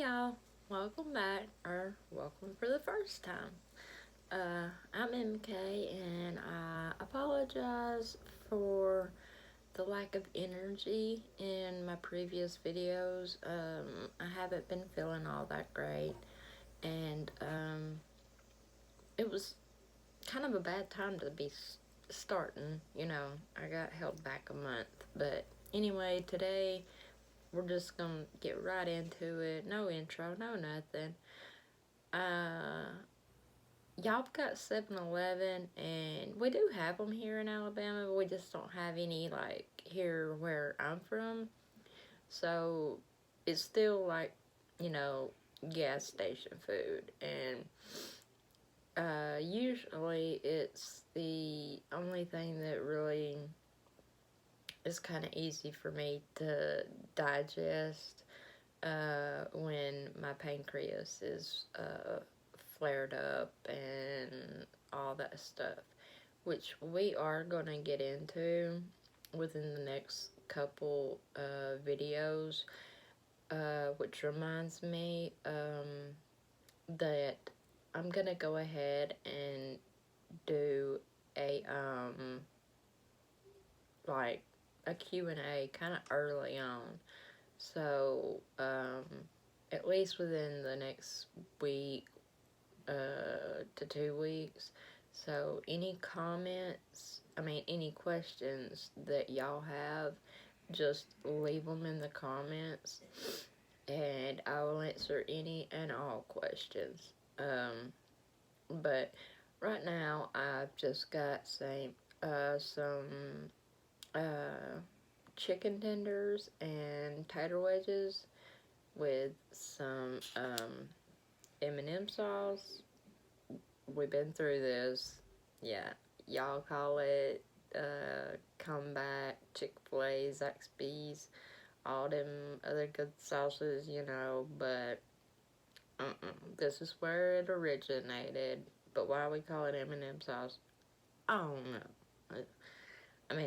y'all, welcome back, or welcome for the first time. I'm MK, and I apologize for the lack of energy in my previous videos. I haven't been feeling all that great, and it was kind of a bad time to be starting. I got held back a month, but anyway, today we're just gonna get right into it. No intro, no nothing. Uh, y'all got 7-Eleven, and we do have them here in Alabama, but we just don't have any, like, here where I'm from. So, it's still, like, you know, gas station food. And, usually it's the only thing that really is kind of easy for me to digest when my pancreas is flared up and all that stuff, which we are going to get into within the next couple videos, which reminds me that I'm going to go ahead and do a like a Q&A kind of early on. So, at least within the next week to 2 weeks. So, any questions that y'all have, just leave them in the comments, and I will answer any and all questions. But right now, I've just got some chicken tenders and tater wedges with some M&M sauce. We've been through this. Yeah, y'all call it comeback, Chick-fil-A, Zaxby's, all them other good sauces, but this is where it originated. But why we call it M&M sauce, I don't know.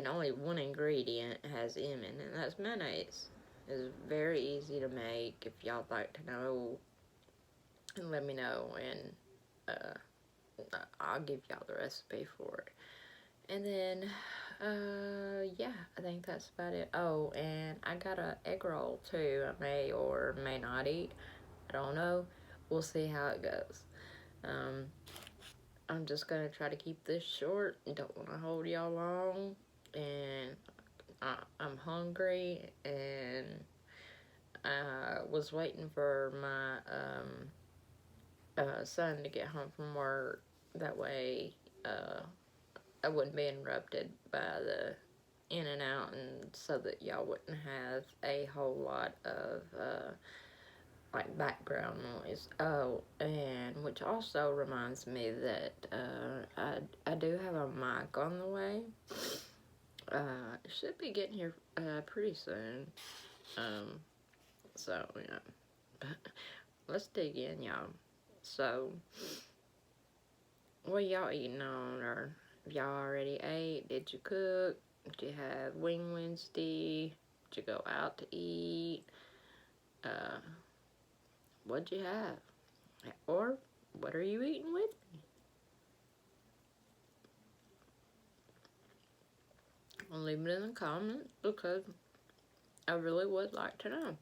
Only one ingredient has M in it, and that's mayonnaise. It's very easy to make. If y'all like to know, let me know, and I'll give y'all the recipe for it. And then, yeah, I think that's about it. Oh, and I got an egg roll, too. I may or may not eat. I don't know. We'll see how it goes. I'm just going to try to keep this short. Don't want to hold y'all long. And I'm hungry, and I was waiting for my son to get home from work. That way, I wouldn't be interrupted by the in and out, and so that y'all wouldn't have a whole lot of like background noise. Oh, and which also reminds me that I do have a mic on the way. It should be getting here pretty soon. So yeah, but let's dig in, y'all. So, what y'all eating on, or if y'all already ate? Did you cook? Did you have Wing Wednesday? Did you go out to eat? What'd you have? Or what are you eating with me? I'll leave it in the comments because I really would like to know.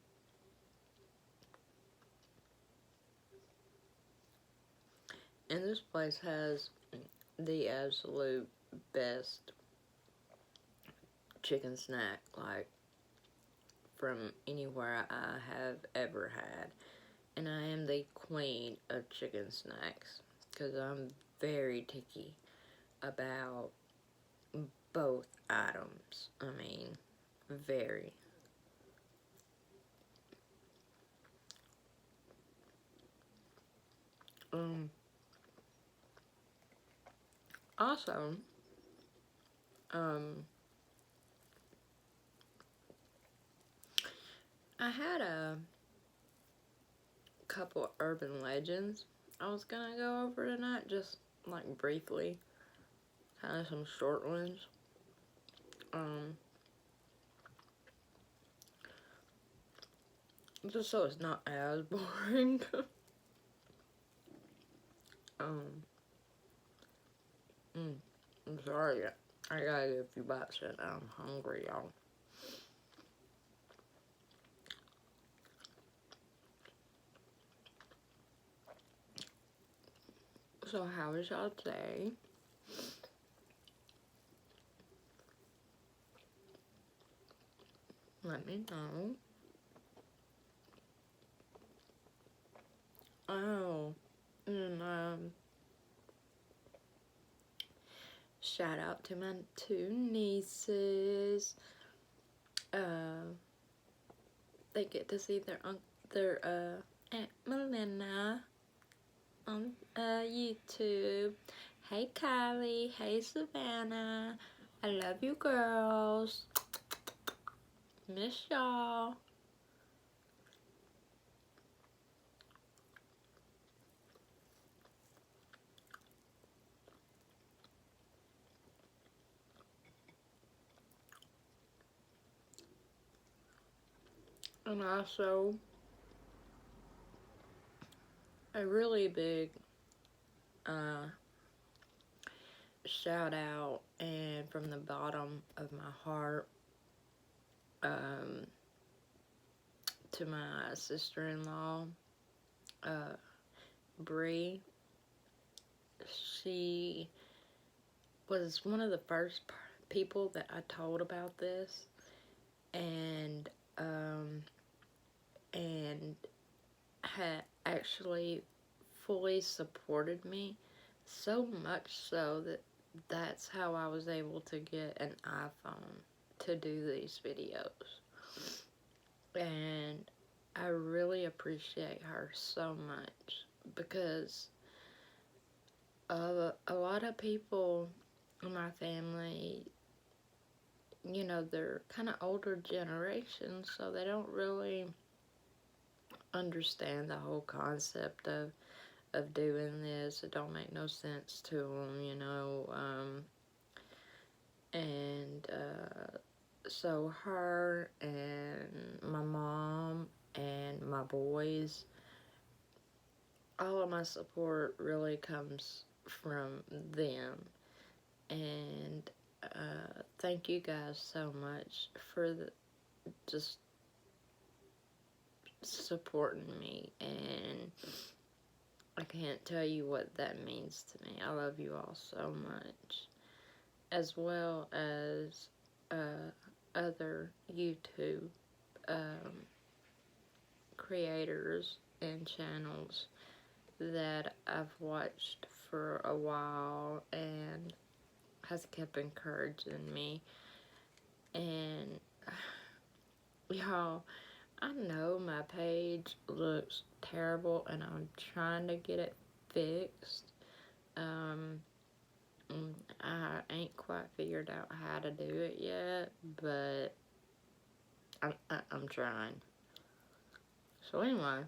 And this place has the absolute best chicken snack, like, from anywhere I have ever had. And I am the queen of chicken snacks because I'm very picky about both items. Very. Also, I had a couple urban legends I was gonna go over tonight, just like briefly, kind of some short ones. just so it's not as boring. I'm sorry, I gotta get a few bites in. I'm hungry, y'all. So how was y'all day? Let me know. Oh, and shout out to my 2 nieces. They get to see their Aunt Melinda on YouTube. Hey Kylie, hey Savannah. I love you girls. Miss y'all. And also, a really big shout out and from the bottom of my heart to my sister-in-law, Bree. She was one of the first people that I told about this, and had actually fully supported me, so much so that that's how I was able to get an iPhone to do these videos. And I really appreciate her so much, because a lot of people in my family, you know, they're kind of older generation, so they don't really understand the whole concept of doing this. It don't make no sense to them, you know. And so her and my mom and my boys, all of my support really comes from them. And thank you guys so much for just supporting me, and I can't tell you what that means to me. I love you all so much, as well as other YouTube creators and channels that I've watched for a while and has kept encouraging me. And y'all, I know my page looks terrible and I'm trying to get it fixed. I ain't quite figured out how to do it yet, but I'm trying. So anyway,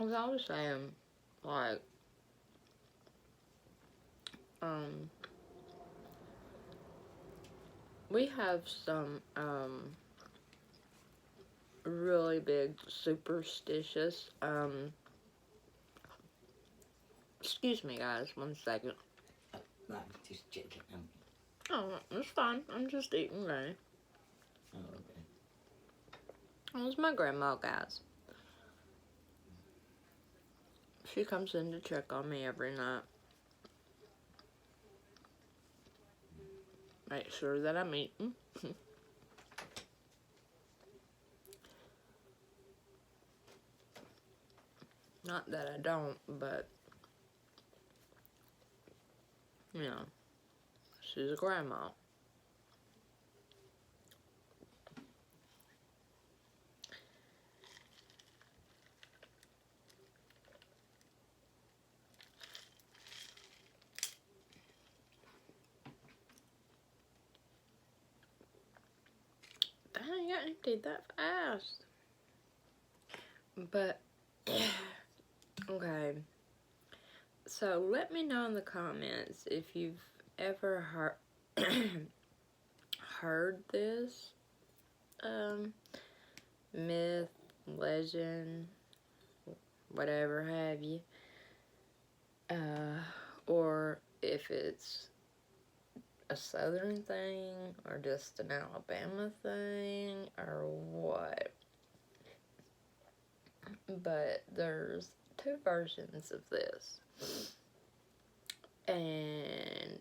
as I was saying, like, we have some, really big superstitious, excuse me guys, 1 second. Just checking. Oh, it's fine. I'm just eating right. Oh, okay. It was my grandma, guys. She comes in to check on me every night. Make sure that I'm eating. Not that I don't, but, you know, she's a grandma. Dang, I emptied that fast. But, okay. So, let me know in the comments if you've ever heard this myth, legend, whatever have you. Or if it's a southern thing or just an Alabama thing or what. But there's two versions of this. And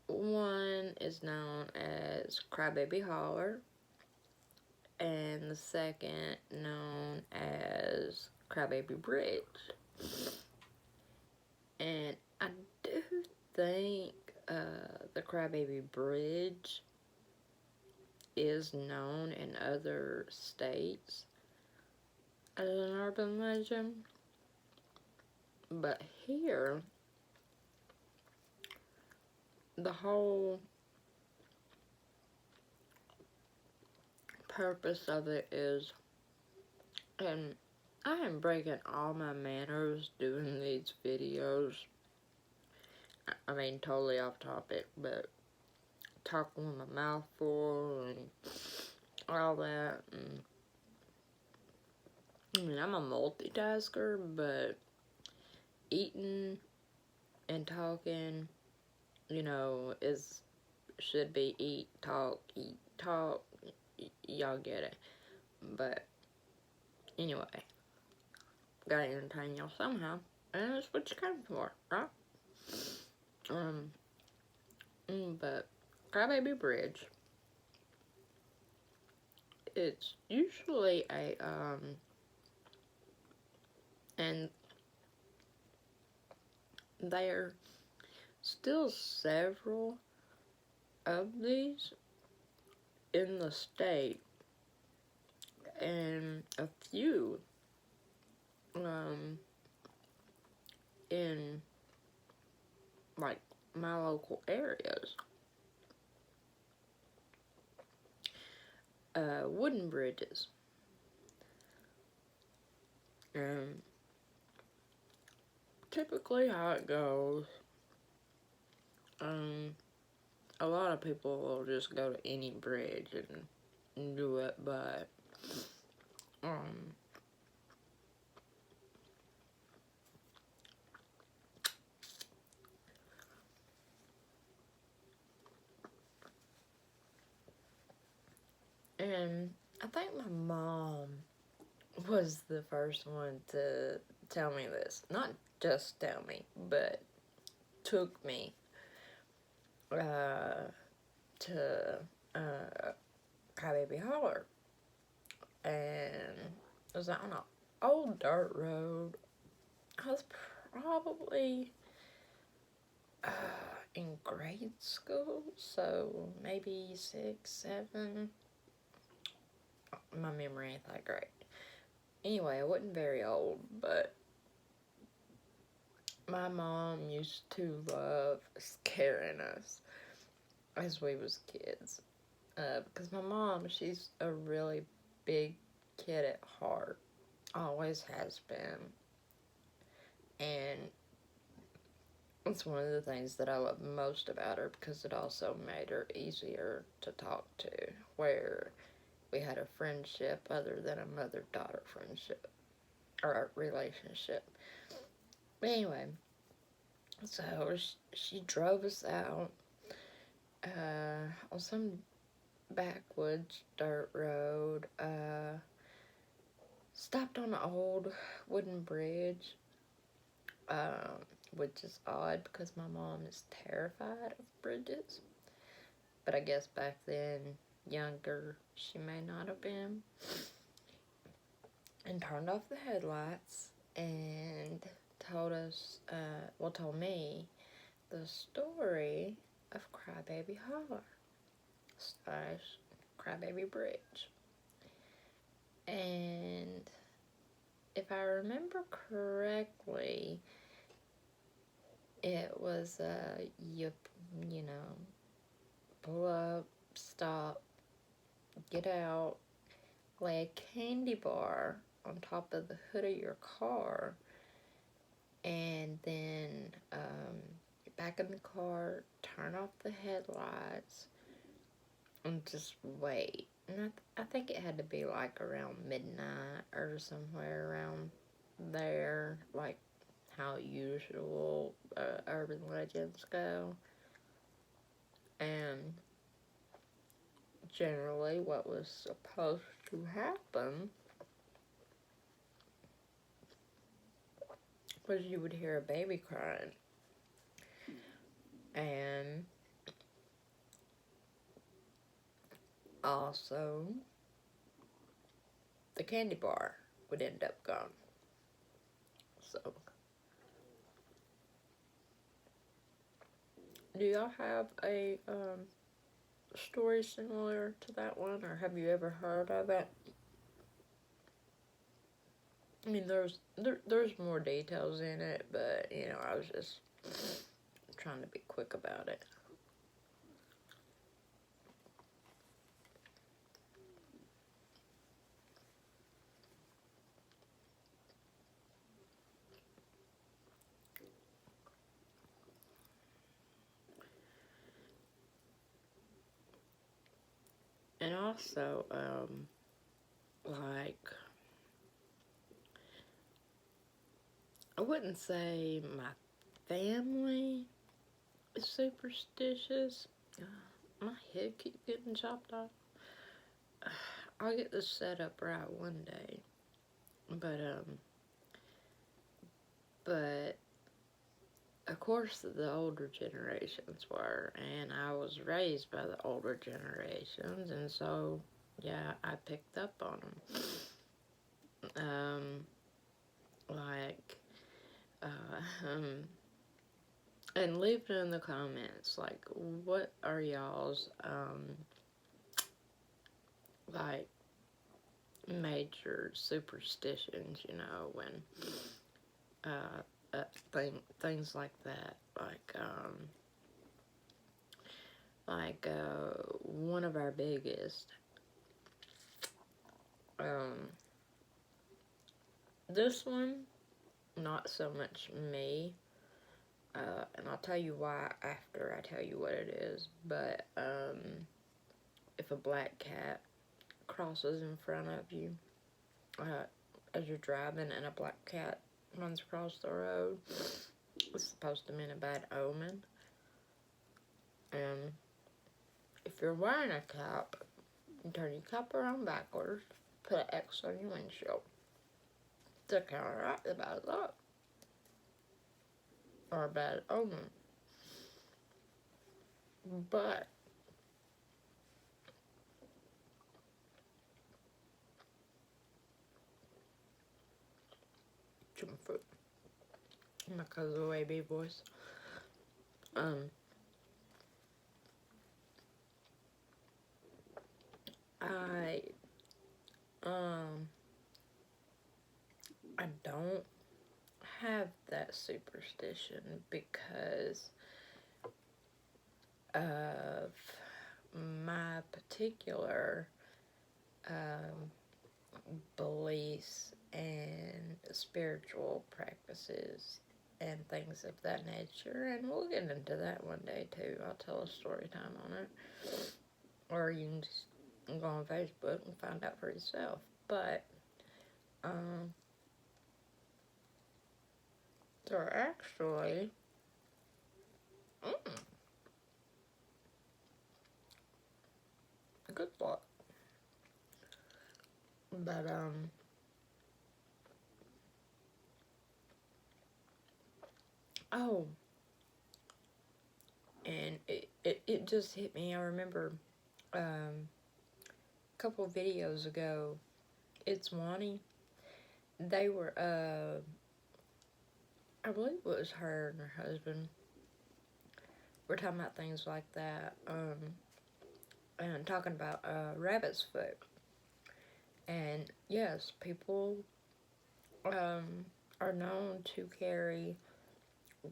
one is known as Crybaby Holler, and the second known as Crybaby Bridge. And I do think the Crybaby Bridge is known in other states as an urban legend, but here the whole purpose of it is, and I am breaking all my manners doing these videos. I mean, totally off topic, but talking with my mouth full and all that. And, I mean, I'm a multitasker, but eating and talking, you know, should be eat, talk, y'all get it. But anyway, gotta entertain y'all somehow, and that's what you came for, right? But Crybaby Bridge, it's usually and there still several of these in the state, and a few in like my local areas. Wooden bridges. And typically how it goes, a lot of people will just go to any bridge and do it, but and I think my mom was the first one to tell me this. Not just tell me, but took me to Crybaby Holler. And it was on an old dirt road. I was probably in grade school, so maybe 6, 7. My memory ain't that great. Anyway, I wasn't very old, but my mom used to love scaring us as we was kids. Because my mom, she's a really big kid at heart. Always has been. And it's one of the things that I love most about her, because it also made her easier to talk to, where we had a friendship other than a mother-daughter friendship, or a relationship. But anyway, so she drove us out on some backwoods dirt road, stopped on an old wooden bridge, which is odd because my mom is terrified of bridges. But I guess back then, younger, she may not have been. And turned off the headlights and told me the story of Crybaby Holler / Crybaby Bridge. And if I remember correctly, it was you know, pull up, stop, get out, lay a candy bar on top of the hood of your car, and then get back in the car, turn off the headlights, and just wait. And I think it had to be like around midnight or somewhere around there, like how usual urban legends go. And generally, what was supposed to happen was you would hear a baby crying, and also the candy bar would end up gone. So, do y'all have a story similar to that one, or have you ever heard of it? I mean, there's more details in it, but you know, I was just trying to be quick about it. And also, like, I wouldn't say my family is superstitious. My head keeps getting chopped off. I'll get this set up right one day. But of course the older generations were, and I was raised by the older generations, and so yeah, I picked up on them. Like, and leave it in the comments, like, what are y'all's, like, major superstitions, you know, when, things like that, one of our biggest, this one, not so much me, and I'll tell you why after I tell you what it is, but, if a black cat crosses in front of you, as you're driving and a black cat runs across the road, it's supposed to mean a bad omen. And if you're wearing a cap, you turn your cap around backwards, put an X on your windshield to counteract the bad luck or a bad omen. But jump foot. Because of the wavy voice. I I don't have that superstition because of my particular beliefs and spiritual practices and things of that nature, and we'll get into that one day too. I'll tell a story time on it, or you can just go on Facebook and find out for yourself. But they're actually a good thought. But oh, and it just hit me. I remember a couple of videos ago, it's Wani. They were I believe it was her and her husband. We're talking about things like that, and talking about rabbit's foot. And yes, people are known to carry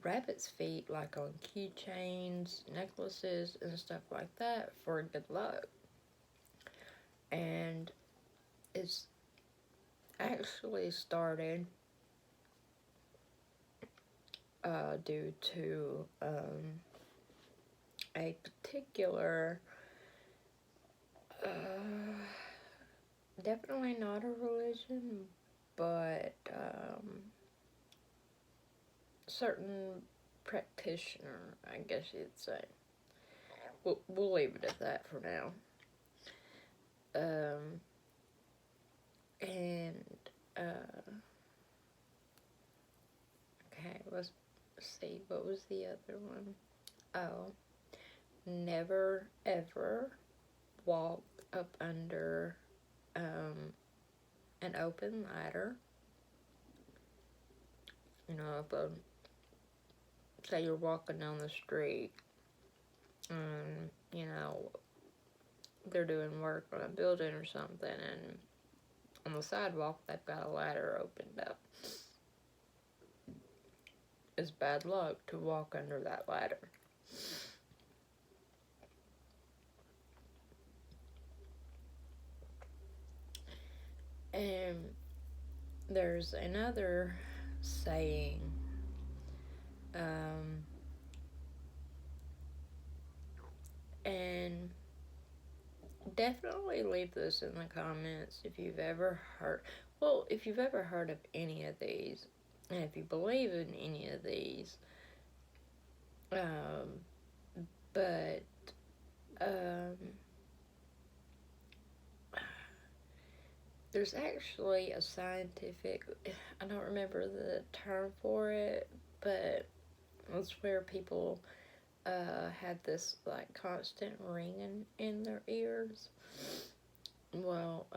rabbit's feet, like on keychains, necklaces, and stuff like that for good luck. And it's actually started due to a particular definitely not a religion, but certain practitioner, I guess you'd say. We'll leave it at that for now. And okay, let's see, what was the other one? Oh, never ever walk up under an open ladder. You know, say you're walking down the street and, you know, they're doing work on a building or something, and on the sidewalk they've got a ladder opened up. It's bad luck to walk under that ladder. And there's another saying, and definitely leave this in the comments if you've ever heard, well, if you've ever heard of any of these, and if you believe in any of these. But there's actually a scientific, I don't remember the term for it, but it's where people had this like constant ringing in their ears. Well,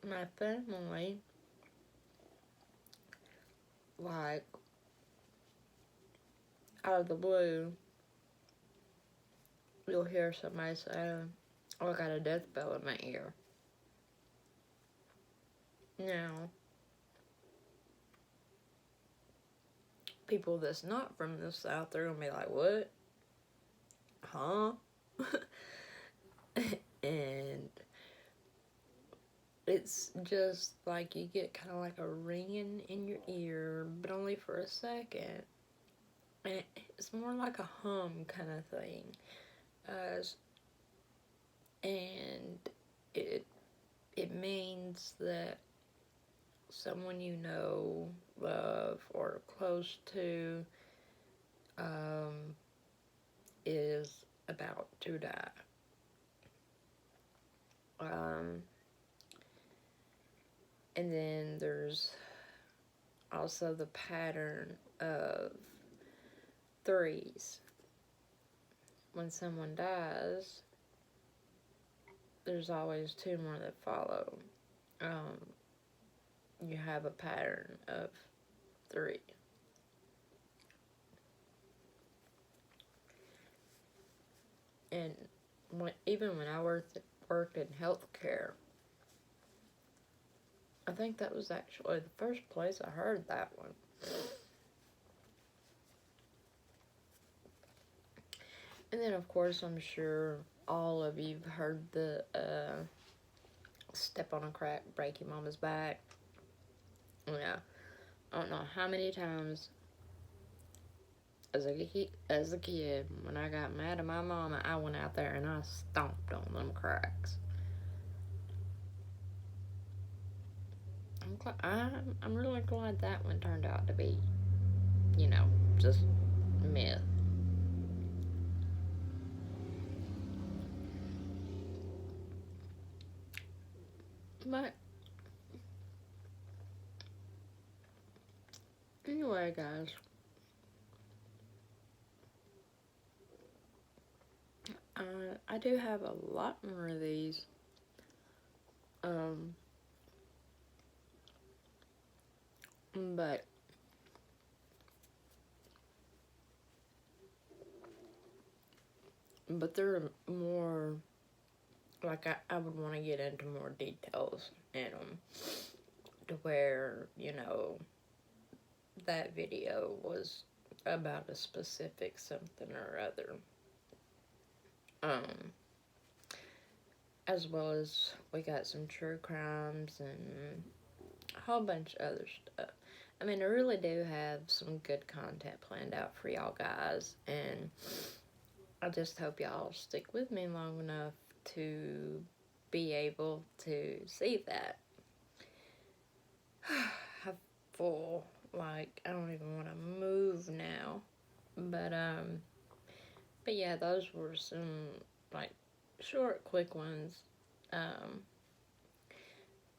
my family, like, out of the blue, you'll hear somebody say, "Oh, I got a death bell in my ear." Now, people that's not from the South, they're gonna be like, "What? Huh?" And it's just like you get kind of like a ringing in your ear, but only for a second. And it's more like a hum kind of thing. And it means that someone you know, love, or close to is about to die. And then there's also the pattern of threes. When someone dies, there's always two more that follow. You have a pattern of three. And even when I worked in healthcare, I think that was actually the first place I heard that one. And then, of course, I'm sure all of you've heard the step on a crack, break your mama's back. Yeah, I don't know how many times as a kid, when I got mad at my mama, I went out there and I stomped on them cracks. I'm really glad that one turned out to be, you know, just myth. But anyway, guys, I do have a lot more of these. But they're more like I would want to get into more details in them, to where, you know, that video was about a specific something or other. As well as we got some true crimes and a whole bunch of other stuff. I mean, I really do have some good content planned out for y'all guys, and I just hope y'all stick with me long enough to be able to see that. I'm full. Like, I don't even want to move now. But yeah, those were some, like, short, quick ones. Um,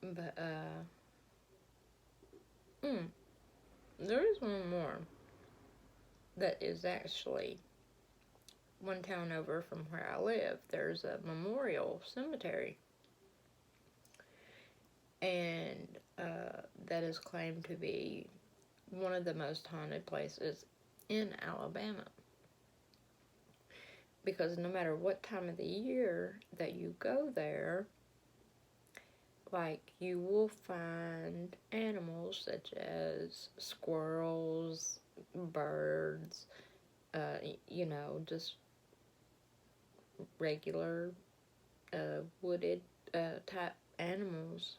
but, there is one more that is actually one town over from where I live. There's a memorial cemetery. And that is claimed to be one of the most haunted places in Alabama. Because no matter what time of the year that you go there, like, you will find animals such as squirrels, birds, just regular wooded type animals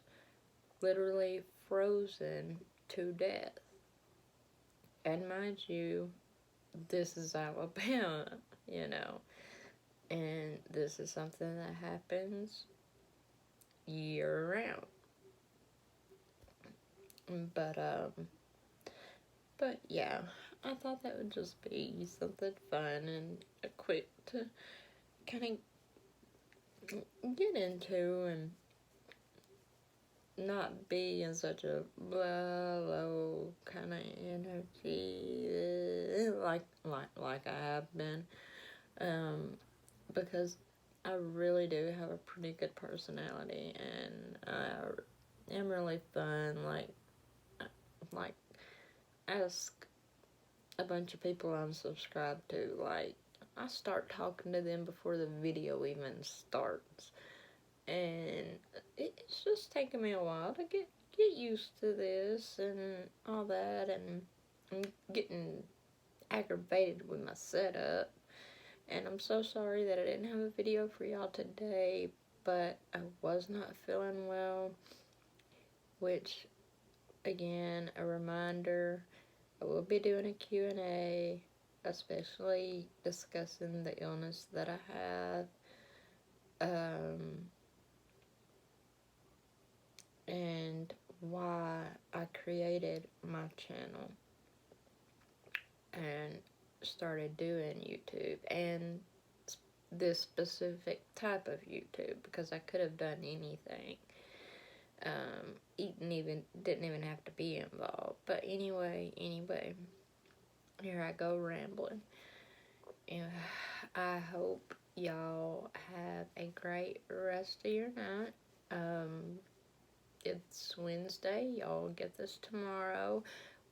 literally frozen to death. And mind you, this is Alabama, and this is something that happens year round. But yeah, I thought that would just be something fun and a quick to kind of get into and not be in such a low kind of energy like I have been, because I really do have a pretty good personality, and I am really fun. Like ask a bunch of people I'm subscribed to. Like, I start talking to them before the video even starts. And it's just taken me a while to get used to this and all that, and I'm getting aggravated with my setup. And I'm so sorry that I didn't have a video for y'all today, but I was not feeling well, which, again, a reminder, I will be doing a Q&A, especially discussing the illness that I have. And why I created my channel and started doing YouTube and this specific type of YouTube, because I could have done anything. Eating didn't even have to be involved. But anyway, here I go rambling. And I hope y'all have a great rest of your night. It's Wednesday. Y'all get this tomorrow.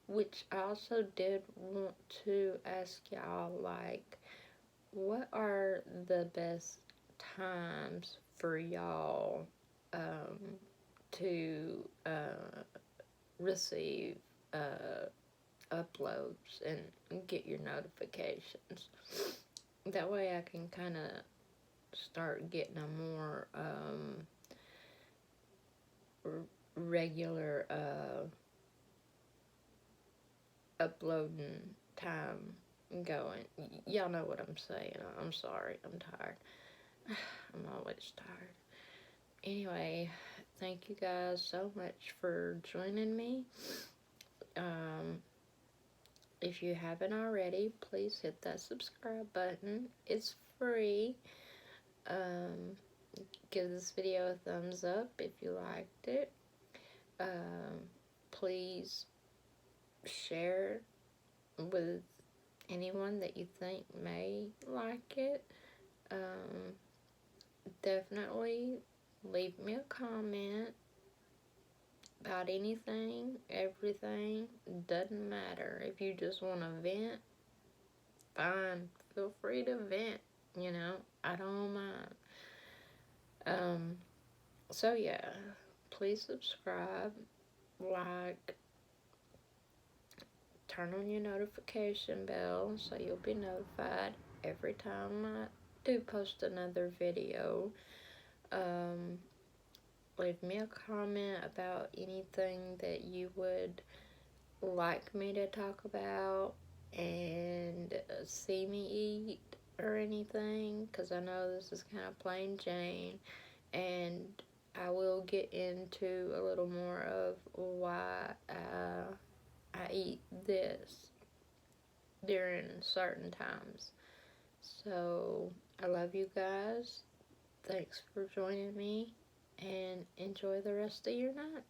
Which I also did want to ask y'all, like, what are the best times for y'all to receive uploads and get your notifications? That way I can kind of start getting a more regular uploading time going. Y'all know what I'm saying. I'm sorry. I'm tired. I'm always tired. Anyway, thank you guys so much for joining me. If you haven't already, please hit that subscribe button. It's free. Give this video a thumbs up if you liked it. Please share with anyone that you think may like it. Definitely leave me a comment about anything, everything. Doesn't matter. If you just want to vent, fine. Feel free to vent. I don't mind. So yeah, please subscribe, like, turn on your notification bell so you'll be notified every time I do post another video. Leave me a comment about anything that you would like me to talk about and see me eat or anything, because I know this is kind of plain Jane and I will get into a little more of why I eat this during certain times. So, I love you guys. Thanks for joining me, and enjoy the rest of your night.